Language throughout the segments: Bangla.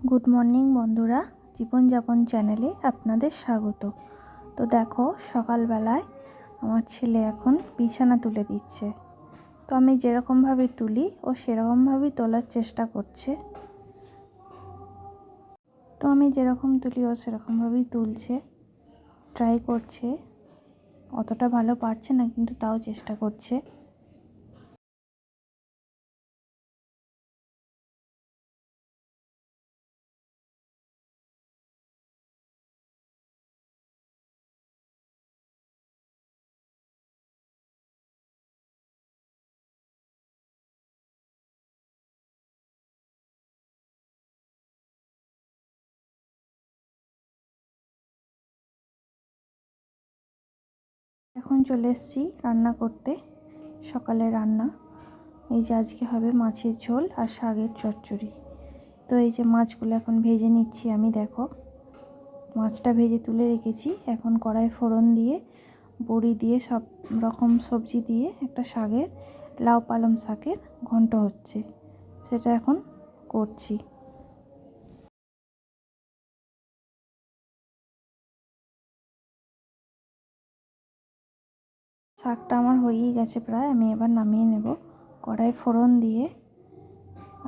গুড মর্নিং বন্ধুরা, জীবনযাপন চ্যানেলে আপনাদের স্বাগত। তো দেখো, সকালবেলায় আমার ছেলে এখন বিছানা তুলে দিচ্ছে। তো আমি যেরকমভাবে তুলি ও সেরকমভাবেই তোলার চেষ্টা করছে। তো আমি যেরকম তুলি ও সেরকমভাবেই তুলছে, ট্রাই করছে। অতটা ভালো পারছে না, কিন্তু তাও চেষ্টা করছে। এখন চলে এসেছি রান্না করতে। সকালে রান্না এই যে আজকে হবে মাছের ঝোল আর শাকের চচ্চড়ি। তো এই যে মাছগুলো এখন ভেজে নিচ্ছি আমি। দেখো, মাছটা ভেজে তুলে রেখেছি। এখন কড়াই ফোড়ন দিয়ে বড়ি দিয়ে সব রকম সবজি দিয়ে একটা শাকের, লাউ পালং শাকের ঘন্ট হচ্ছে, সেটা এখন করছি। শাকটা আমার হয়েই গেছে প্রায়, আমি এবার নামিয়ে নেব। কড়াই ফোড়ন দিয়ে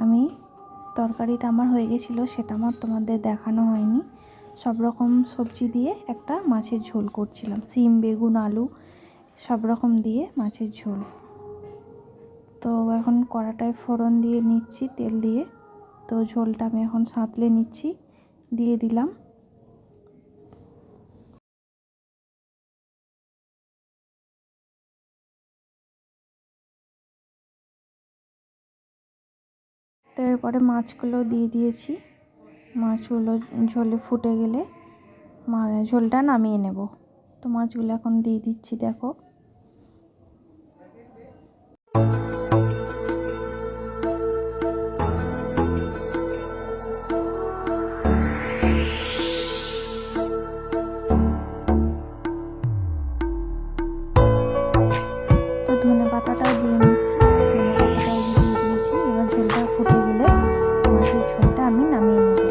আমি, তরকারিটা আমার হয়ে গেছিলো, সেটা আমার তোমাদের দেখানো হয়নি। সব রকম সবজি দিয়ে একটা মাছের ঝোল করছিলাম, সিম বেগুন আলু সব রকম দিয়ে মাছের ঝোল। তো এখন কড়াটায় ফোড়ন দিয়ে নিচ্ছি তেল দিয়ে। তো ঝোলটা আমি এখন সাঁতলে নিচ্ছি, দিয়ে দিলাম। তো এরপরে মাছগুলো দিয়ে দিয়েছি। মাছগুলো ঝোলে ফুটে গেলে ঝোলটা নামিয়ে নেব। তো মাছগুলো এখন দিয়ে দিচ্ছি। দেখো, তো ধনে পাতাটাও দিয়ে নিচ্ছি। ধনে পাতাটাও দিয়ে দিয়েছি। এবার ঝোলটা ফুটে গেলে মাছের ঝোলটা আমি নামিয়ে নেব।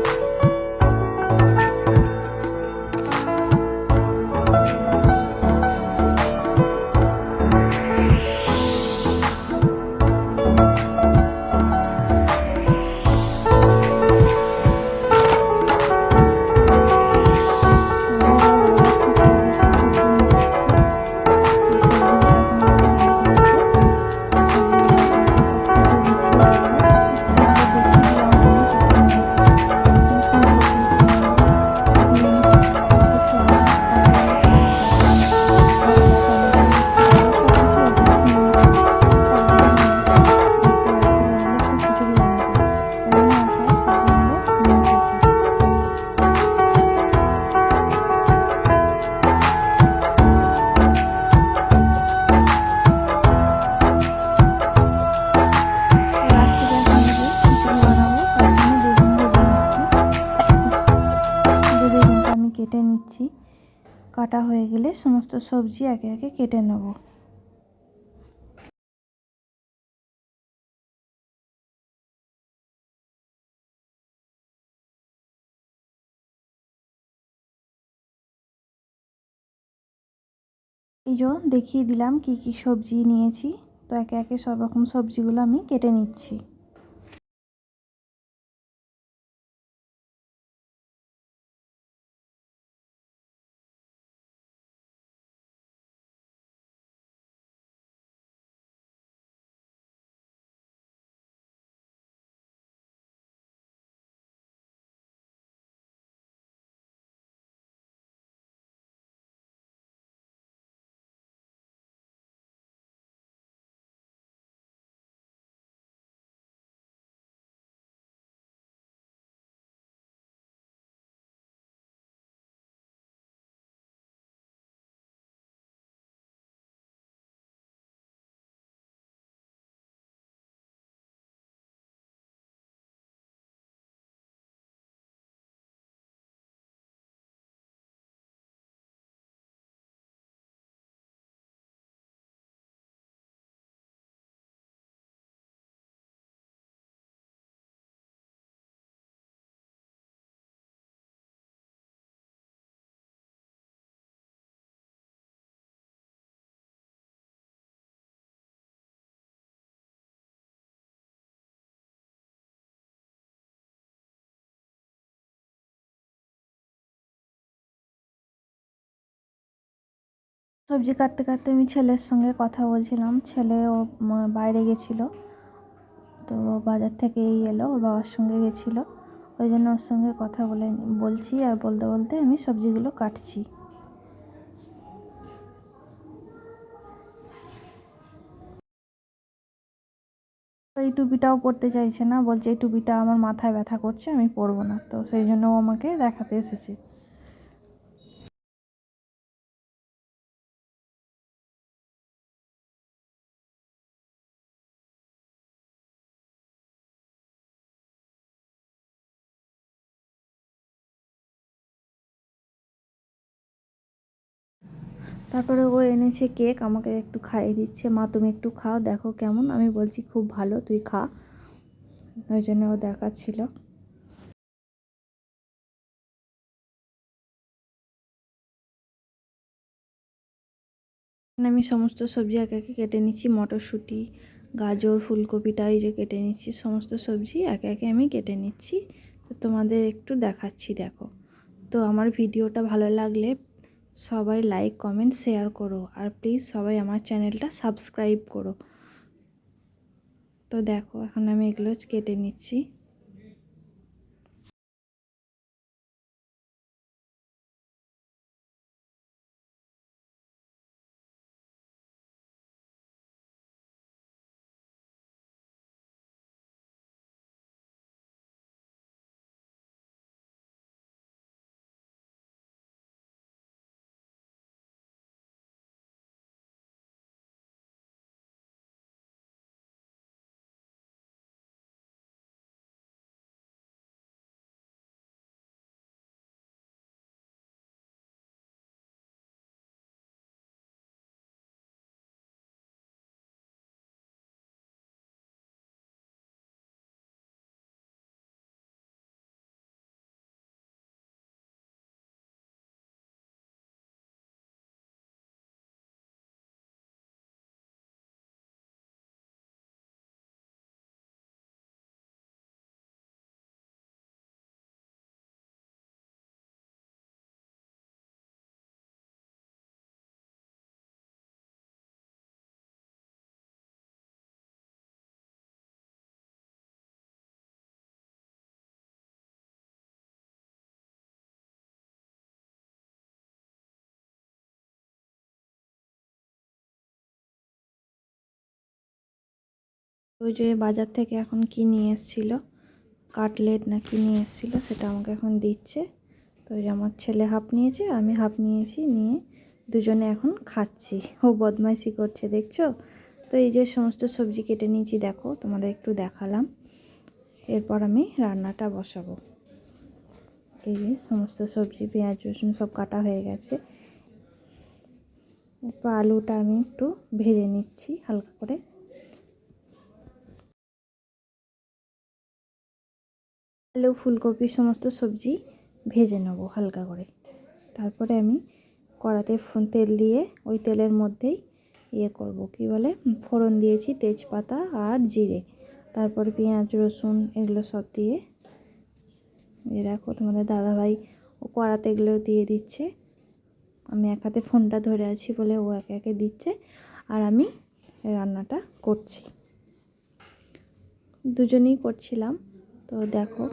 কেটে নিচ্ছি। কাটা হয়ে গেলে সমস্ত সবজি একে একে কেটে নেব। এই যে দেখিয়ে দিলাম কি কি সবজি নিয়েছি। তো একে একে সব রকম সবজিগুলো আমি কেটে নিচ্ছি। সবজি কাটতে কাটতে আমি ছেলের সঙ্গে কথা বলছিলাম। ছেলে ও বাইরে গেছিলো, তো বাজার থেকে এলো, ওর বাবার সঙ্গে গেছিলো, ওই জন্য ওর সঙ্গে কথা বলছি আর বলতে বলতে আমি সবজিগুলো কাটছি। এই টুপিটাও পরতে চাইছে না, বলছে এই টুপিটা আমার মাথায় ব্যথা করছে, আমি পরবো না। তো সেই জন্য ও আমাকে দেখাতে এসেছে। তারপরে ও এনেছে কেক, আমাকে একটু খাইয়ে দিচ্ছে। মা তুমি একটু খাও, দেখো কেমন। আমি বলছি খুব ভালো, তুই খা। ওই জন্য ও দেখাচ্ছিল। আমি সমস্ত সবজি একে একে কেটে নিচ্ছি। মটরশুঁটি, গাজর, ফুলকপিটা এই যে কেটে নিচ্ছি, সমস্ত সবজি একে একে আমি কেটে নিচ্ছি। তো তোমাদের একটু দেখাচ্ছি, দেখো। তো আমার ভিডিওটা ভালো লাগলে সবাই লাইক, কমেন্ট, শেয়ার করো, আর প্লিজ সবাই আমার চ্যানেলটা সাবস্ক্রাইব করো। তো দেখো এখন আমি এগুলো কেটে নিচ্ছি। ওই যে বাজার থেকে এখন কি নিয়ে এসেছিলো, কাটলেট না কি নিয়ে এসেছিলো, সেটা আমাকে এখন দিচ্ছে। তো ওই যে আমার ছেলে হাফ নিয়েছে, আমি হাফ নিয়েছি, নিয়ে দুজনে এখন খাচ্ছি। ও বদমাইশি করছে, দেখছো। তো এই যে সমস্ত সবজি কেটে নিয়েছি, দেখো তোমাদের একটু দেখালাম। এরপর আমি রান্নাটা বসাবো। এই যে সমস্ত সবজি, পেঁয়াজ রসুন সব কাটা হয়ে গেছে। এরপর আলুটা আমি একটু ভেজে নিচ্ছি হালকা করে। আলু, ফুলকপি সমস্ত সবজি ভেজে নেব হালকা করে। তারপরে আমি কড়াতে তেল দিয়ে ওই তেলের মধ্যেই করব, কি বলে, ফোড়ন দিয়েছি, তেজপাতা আর জিরে, তারপরে পেঁয়াজ রসুন এগুলো সব দিয়ে, দেখো তোমাদের দাদাভাই ও কড়াতে এগুলো দিয়ে দিচ্ছে। আমি এক হাতে ফোনটা ধরে আছি বলে ও একে একে দিচ্ছে, আর আমি রান্নাটা করছি, দুজনেই করছিলাম। তো দেখো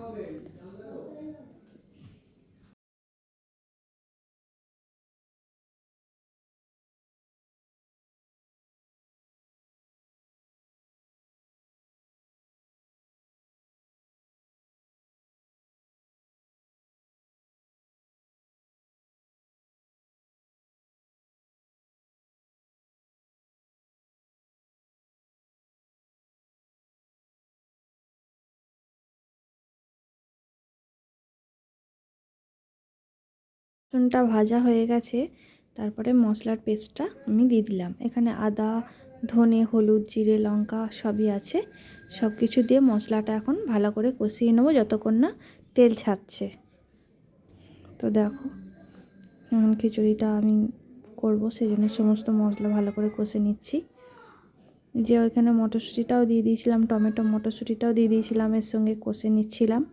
রসুনটা ভাজা হয়ে গেছে। তারপরে মশলার পেস্টটা আমি দিয়ে দিলাম। এখানে আদা, ধনে, হলুদ, জিরে, লঙ্কা সবই আছে। সব কিছু দিয়ে মশলাটা এখন ভালো করে কষিয়ে নেবো যতক্ষণ না তেল ছাড়ছে। তো দেখো খিচুড়িটা আমি করবো, সেই জন্য সমস্ত মশলা ভালো করে কষে নিচ্ছি। যে ওইখানে মটরশুঁটিটাও দিয়ে দিয়েছিলাম, টমেটো মটরশুঁটিটাও দিয়ে দিয়েছিলাম, এর সঙ্গে কষে নিচ্ছিলাম।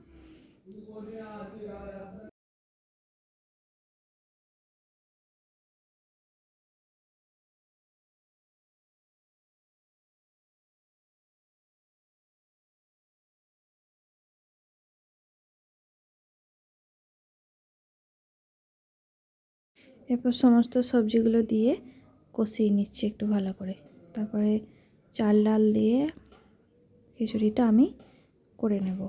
এরপর সমস্ত সবজিগুলো দিয়ে কষিয়ে নিচ্ছি একটু ভালো করে। তারপরে চাল ডাল দিয়ে খিচুড়িটা আমি করে নেব।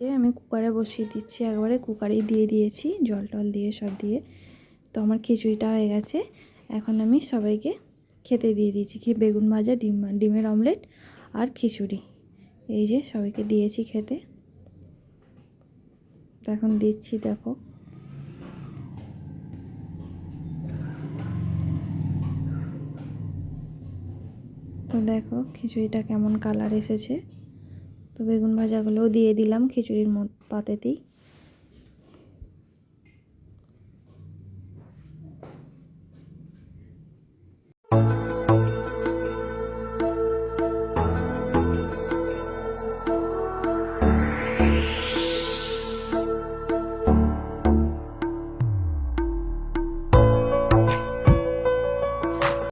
আমি কুকারে বসিয়ে দিচ্ছি, একবারে কুকারেই দিয়ে দিয়েছি, জল টল দিয়ে সব দিয়ে। তো আমার খিচুড়িটা হয়ে গেছে। এখন আমি সবাইকে খেতে দিয়ে দিয়েছি, বেগুন ভাজা, ডিমের অমলেট আর খিচুড়ি। এই যে সবাইকে দিয়েছি খেতে। তো এখন দিচ্ছি, দেখো। তো দেখো খিচুড়িটা কেমন কালার এসেছে। তো বেগুন ভাজাগুলোও দিয়ে দিলাম খিচুড়ির পাতেতেই।